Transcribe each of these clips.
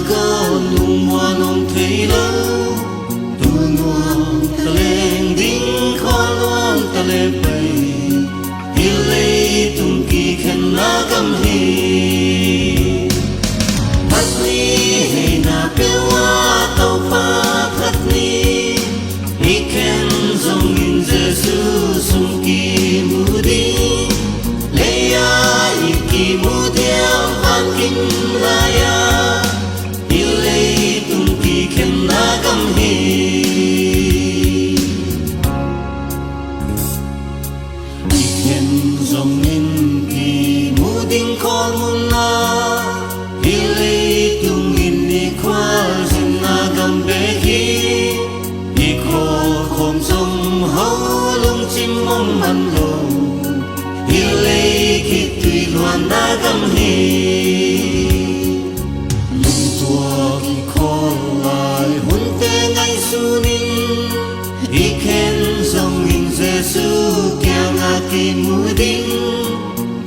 có nung hoa nông thấy lâu tu nuông ta lên đinh khó luôn ta lên bay yêu lấy tung kỳ khen na cam hi bắt ni hay na bêu hoa tàu pha phát ni ý khen dòng nghìn Giêsu sung kỳ mu đi lấy ai kỳ mu theo van kinh laya yêu lấy tung kỳ khen na cam hi dòng nghìn kỳ mu đinh con mun na ilay tung inni kwa zin na gambe hi iko khom dòng hau lung chim mong man lo ilay ki tùy loan na gam hi lung tua ki kho lại hun te ngay su nin iken dòng nghìn Giêsu kia nga ki mu đinh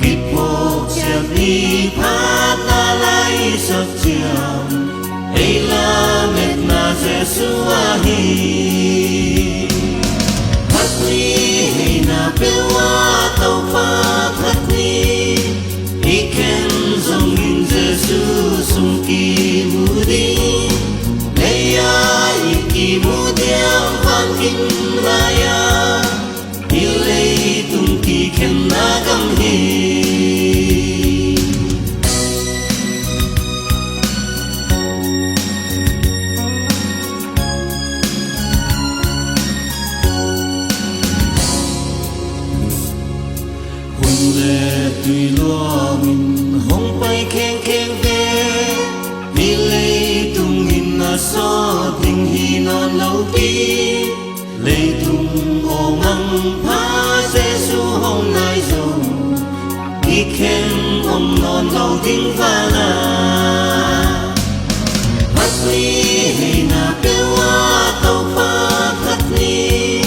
kịp một chiếc đi phát ta lại sắp chiam ấy là mệt na Giêsu a hi phát ni hay na bêu hoa tàu pha phát ni iken dòng nghìn Giêsu sung kỳ mu đinh lấy ai kỳ mu theo van kinh laya yêu lấy tung kỳ khen na cam hi hùng lệ tùy loa mình hong bay khen khen về đi lấy tung nghìn na so tình hi non lâu tí lấy tung ô ngăng phá Giêsu hôm nay rồi đi khen ông non lâu tiếng pha na phát ni hay na bêu hoa tàu pha phát ni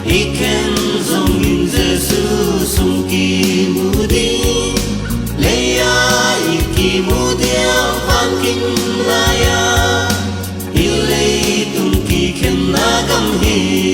đi khen dòng nghìn Giêsu sung kỳ mu đi lấy ai kỳ mu theo van kinh laya yêu lấy tung kỳ khen na cam hi